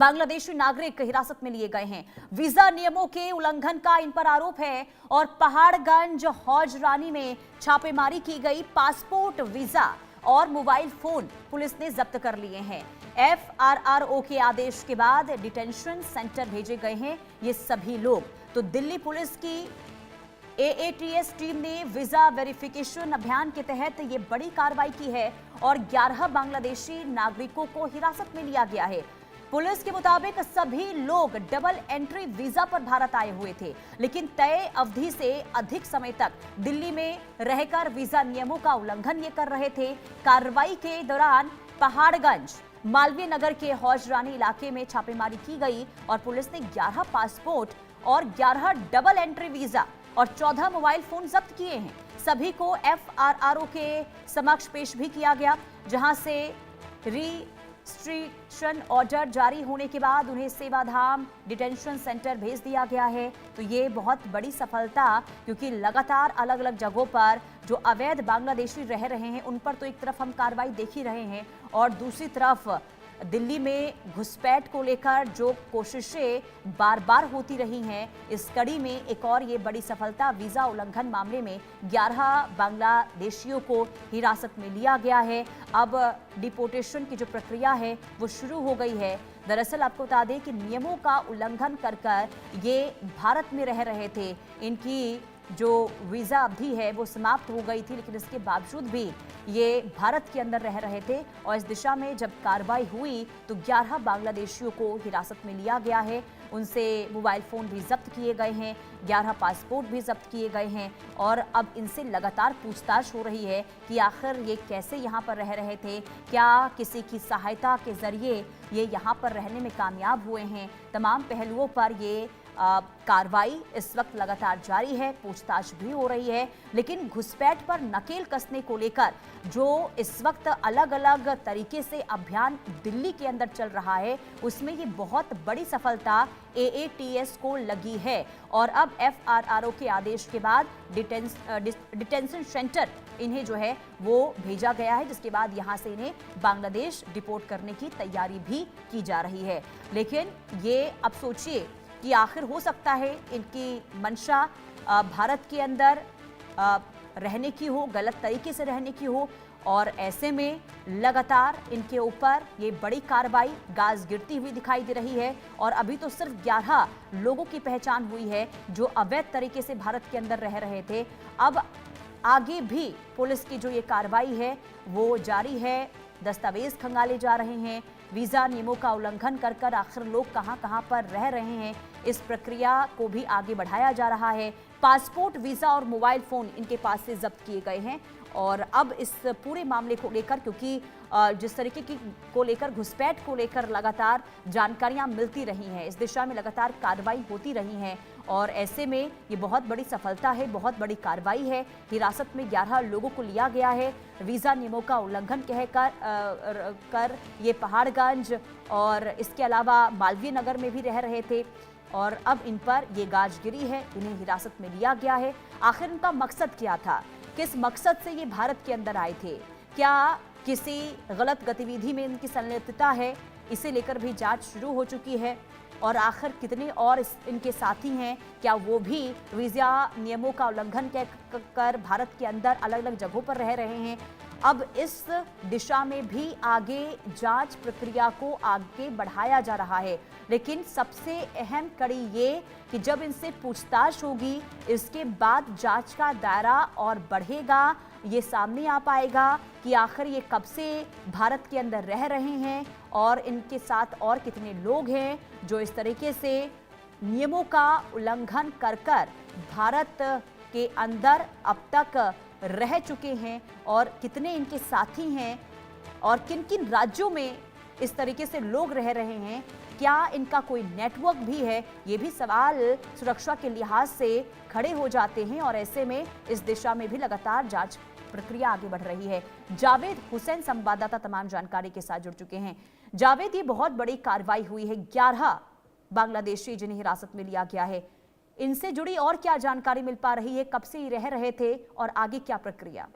बांग्लादेशी नागरिक हिरासत में लिए गए हैं। वीजा नियमों के उल्लंघन का इन पर आरोप है और पहाड़गंज हौज रानी में छापेमारी की गई। पासपोर्ट, वीजा और मोबाइल फोन पुलिस ने जब्त कर लिए हैं। एफआरआरओ के आदेश के बाद डिटेंशन सेंटर भेजे गए हैं ये सभी लोग। तो दिल्ली पुलिस की एएटीएस टीम ने वीजा वेरिफिकेशन अभियान के तहत ये बड़ी कार्रवाई की है और 11 बांग्लादेशी नागरिकों को हिरासत में लिया गया है। पुलिस के मुताबिक सभी लोग डबल एंट्री वीजा पर भारत आए हुए थे, लेकिन तय अवधि से अधिक समय तक दिल्ली में रहकर वीजा नियमों का उल्लंघन ये कर रहे थे। कार्रवाई के दौरान पहाड़गंज मालवीय नगर के हौज रानी इलाके में छापेमारी की गई और पुलिस ने 11 पासपोर्ट और 11 डबल एंट्री वीजा और 14 मोबाइल फोन जब्त किए हैं। सभी को एफआरआरओ के समक्ष पेश भी किया गया, जहां से रिस्ट्रिक्शन ऑर्डर जारी होने के बाद उन्हें सेवाधाम डिटेंशन सेंटर भेज दिया गया है। तो ये बहुत बड़ी सफलता, क्योंकि लगातार अलग अलग जगहों पर जो अवैध बांग्लादेशी रह रहे हैं उन पर तो एक तरफ हम कार्रवाई देख ही रहे हैं और दूसरी तरफ दिल्ली में घुसपैठ को लेकर जो कोशिशें बार बार होती रही हैं, इस कड़ी में एक और ये बड़ी सफलता। वीजा उल्लंघन मामले में 11 बांग्लादेशियों को हिरासत में लिया गया है। अब डिपोर्टेशन की जो प्रक्रिया है वो शुरू हो गई है। दरअसल आपको बता दें कि नियमों का उल्लंघन कर ये भारत में रह रहे थे। इनकी जो वीजा अवधि है वो समाप्त हो गई थी, लेकिन इसके बावजूद भी ये भारत के अंदर रह रहे थे और इस दिशा में जब कार्रवाई हुई तो 11 बांग्लादेशियों को हिरासत में लिया गया है। उनसे मोबाइल फ़ोन भी जब्त किए गए हैं, 11 पासपोर्ट भी जब्त किए गए हैं और अब इनसे लगातार पूछताछ हो रही है कि आखिर ये कैसे यहाँ पर रह रहे थे, क्या किसी की सहायता के जरिए ये यहाँ पर रहने में कामयाब हुए हैं। तमाम पहलुओं पर ये कार्रवाई इस वक्त लगातार जारी है, पूछताछ भी हो रही है। लेकिन घुसपैठ पर नकेल कसने को लेकर जो इस वक्त अलग अलग तरीके से अभियान दिल्ली के अंदर चल रहा है, उसमें ये बहुत बड़ी सफलता एएटीएस को लगी है और अब एफआरआरओ के आदेश के बाद डिटेंशन सेंटर इन्हें जो है वो भेजा गया है, जिसके बाद यहाँ से इन्हें बांग्लादेश डिपोर्ट करने की तैयारी भी की जा रही है। लेकिन ये अब सोचिए कि आखिर हो सकता है इनकी मंशा भारत के अंदर रहने की हो, गलत तरीके से रहने की हो और ऐसे में लगातार इनके ऊपर ये बड़ी कार्रवाई गाज गिरती हुई दिखाई दे रही है। और अभी तो सिर्फ 11 लोगों की पहचान हुई है जो अवैध तरीके से भारत के अंदर रह रहे थे। अब आगे भी पुलिस की जो ये कार्रवाई है वो जारी है, दस्तावेज खंगाले जा रहे हैं, वीजा नियमों का उल्लंघन कर आखिर लोग कहां पर रह रहे हैं, इस प्रक्रिया को भी आगे बढ़ाया जा रहा है। पासपोर्ट, वीजा और मोबाइल फोन इनके पास से जब्त किए गए हैं और अब इस पूरे मामले को लेकर, क्योंकि जिस तरीके की को लेकर घुसपैठ को लेकर लगातार जानकारियां मिलती रही हैं, इस दिशा में लगातार कार्रवाई होती रही है और ऐसे में ये बहुत बड़ी सफलता है, बहुत बड़ी कार्रवाई है। हिरासत में 11 लोगों को लिया गया है। वीजा नियमों का उल्लंघन कर ये पहाड़गंज और इसके अलावा मालवीय नगर में भी रह रहे थे और अब इन पर ये गाजगिरी है, इन्हें हिरासत में लिया गया है। आखिर इनका मकसद क्या था, किस मकसद से ये भारत के अंदर आए थे, क्या किसी गलत गतिविधि में इनकी संलिप्तता है, इसे लेकर भी जांच शुरू हो चुकी है। और आखिर कितने और इनके साथी हैं, क्या वो भी वीजा नियमों का उल्लंघन कर भारत के अंदर अलग अलग जगहों पर रह रहे हैं। अब इस दिशा में भी आगे जांच प्रक्रिया को आगे बढ़ाया जा रहा है, लेकिन सबसे अहम कड़ी ये कि जब इनसे पूछताछ होगी इसके बाद जांच का दायरा और बढ़ेगा, ये सामने आ पाएगा कि आखिर ये कब से भारत के अंदर रह रहे हैं और इनके साथ और कितने लोग हैं जो इस तरीके से नियमों का उल्लंघन कर भारत के अंदर अब तक रह चुके हैं और कितने इनके साथी हैं और किन किन राज्यों में इस तरीके से लोग रह रहे हैं, क्या इनका कोई नेटवर्क भी है, ये भी सवाल सुरक्षा के लिहाज से खड़े हो जाते हैं और ऐसे में इस दिशा में भी लगातार जांच प्रक्रिया आगे बढ़ रही है। जावेद हुसैन संवाददाता तमाम जानकारी के साथ जुड़ चुके हैं। जावेद, ये बहुत बड़ी कार्रवाई हुई है, 11 बांग्लादेशी जिन्हें हिरासत में लिया गया है, इनसे जुड़ी और क्या जानकारी मिल पा रही है, कब से रह रहे थे और आगे क्या प्रक्रिया?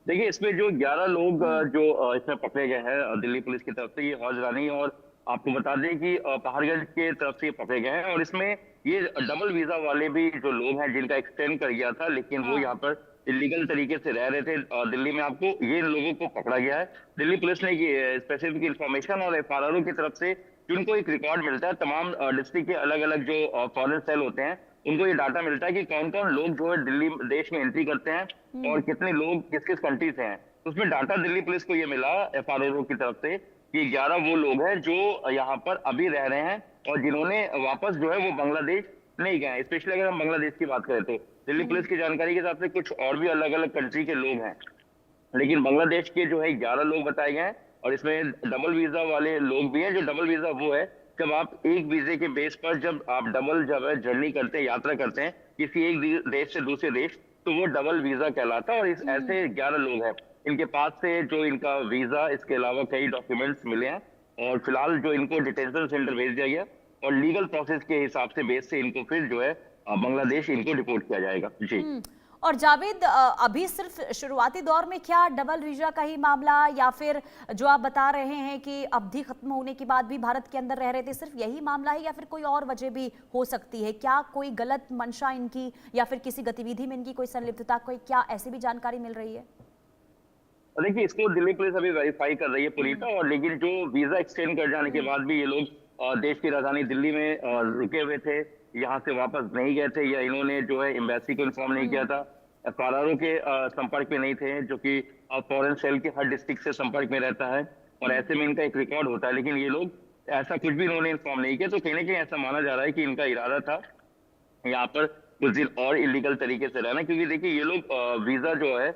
देखिए, इसमें जो 11 लोग जो इसमें पकड़े गए हैं दिल्ली पुलिस की तरफ से, ये हौज रानी और आपको बता दें कि पहाड़गंज के तरफ से पकड़े गए हैं और इसमें ये डबल वीजा वाले भी जो लोग हैं जिनका एक्सटेंड कर गया था, लेकिन वो यहाँ हाँ। पर इलीगल तरीके से रह रहे थे दिल्ली में। आपको ये लोगों को पकड़ा गया है। दिल्ली पुलिस ने ये स्पेसिफिक इंफॉर्मेशन और एफआरओ की तरफ से जिनको एक रिकॉर्ड मिलता है, तमाम डिस्ट्रिक्ट के अलग अलग जो फॉरेन सेल होते हैं उनको ये डाटा मिलता है कि कौन कौन लोग जो है दिल्ली देश में एंट्री करते हैं और कितने लोग किस किस कंट्री से हैं। उसमें डाटा दिल्ली पुलिस को ये मिला एफआरओ की तरफ से कि 11 वो लोग हैं जो यहाँ पर अभी रह रहे हैं और जिन्होंने वापस जो है वो बांग्लादेश नहीं गए। स्पेशली अगर हम बांग्लादेश की बात करें तो दिल्ली पुलिस की जानकारी के हिसाब से कुछ और भी अलग अलग कंट्री के लोग हैं, लेकिन बांग्लादेश के जो है 11 लोग बताए गए हैं। और इसमें डबल वीजा वाले लोग भी हैं। जो डबल वीजा वो है जब आप एक वीजे के बेस पर जब आप डबल जब है जर्नी करते हैं, यात्रा करते हैं किसी एक देश से दूसरे देश, तो वो डबल वीजा कहलाता है। और इस ऐसे 11 लोग हैं, इनके पास से जो इनका वीजा इसके अलावा कई डॉक्यूमेंट्स मिले हैं और फिलहाल जो इनको डिटेंशन सेंटर भेज दिया गया और लीगल प्रोसेस के हिसाब से बेस से इनको फिर जो है बांग्लादेश इनको रिपोर्ट किया जाएगा। जी। और जावेद, अभी सिर्फ शुरुआती दौर में क्या डबल वीजा का ही मामला, या फिर जो आप बता रहे हैं कि अवधि खत्म होने के बाद भी भारत के अंदर रह रहे थे, सिर्फ यही मामला है या फिर कोई और वजह भी हो सकती है? क्या कोई गलत मंशा इनकी या फिर किसी गतिविधि में इनकी कोई संलिप्तता, कोई क्या ऐसी भी जानकारी मिल रही है? देखिए, इसको दिल्ली पुलिस अभी वेरीफाई कर रही है पूरी तरह। और लेकिन जो वीजा एक्सटेंड कर जाने के बाद भी ये लोग देश की राजधानी दिल्ली में रुके हुए थे, यहाँ से वापस नहीं गए थे, या इन्होंने जो है एम्बेसी को इन्फॉर्म नहीं किया था, एफआरओ के संपर्क में नहीं थे, जो कि फॉरेन सेल के हर डिस्ट्रिक्ट से संपर्क में रहता है और ऐसे में इनका एक रिकॉर्ड होता है। लेकिन ये लोग ऐसा कुछ भी इन्होंने इन्फॉर्म नहीं किया, तो कहीं ना कहीं ऐसा माना जा रहा है कि इनका इरादा था यहाँ पर कुछ दिन और इलीगल तरीके से रहना। क्योंकि देखिए, ये लोग वीजा जो है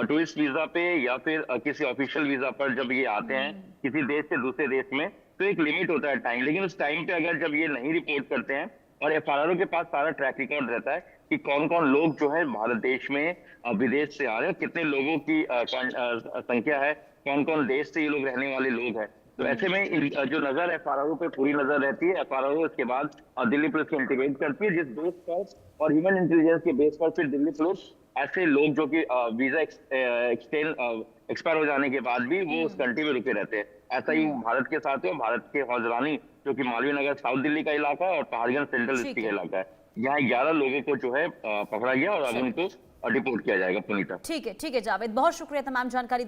टूरिस्ट वीजा पे या फिर किसी ऑफिशियल वीजा पर जब ये आते हैं किसी देश से दूसरे देश में, तो एक लिमिट होता है टाइम। लेकिन उस टाइम पे अगर जब ये नहीं रिपोर्ट करते हैं, और एफआरओ के पास सारा ट्रैक रिकॉर्ड रहता है कि कौन कौन लोग जो है भारत देश में विदेश से आ रहे हैं, कितने लोगों की संख्या है, कौन कौन देश से ये लोग रहने वाले लोग हैं, तो ऐसे में जो नजर एफआरओ पे पूरी नजर रहती है। एफआरओ इसके बाद दिल्ली पुलिस को इंटीमेट करती है, जिस बेस पर और ह्यूमन इंटेलिजेंस के बेस पर फिर दिल्ली पुलिस ऐसे लोग जो कि वीजा एक्सपायर हो जाने के बाद भी वो उस कंट्री में रुके रहते हैं। ऐसा ही भारत के साथ है। भारत के हौजरानी जो कि मालवीय नगर साउथ दिल्ली का इलाका है और पहाड़गंज सेंट्रल डिस्ट्रिक्ट का इलाका है, यहाँ 11 लोगों को जो है पकड़ा गया और अब उनको डिपोर्ट किया जाएगा। पुनीता, ठीक है जावेद, बहुत शुक्रिया तमाम जानकारी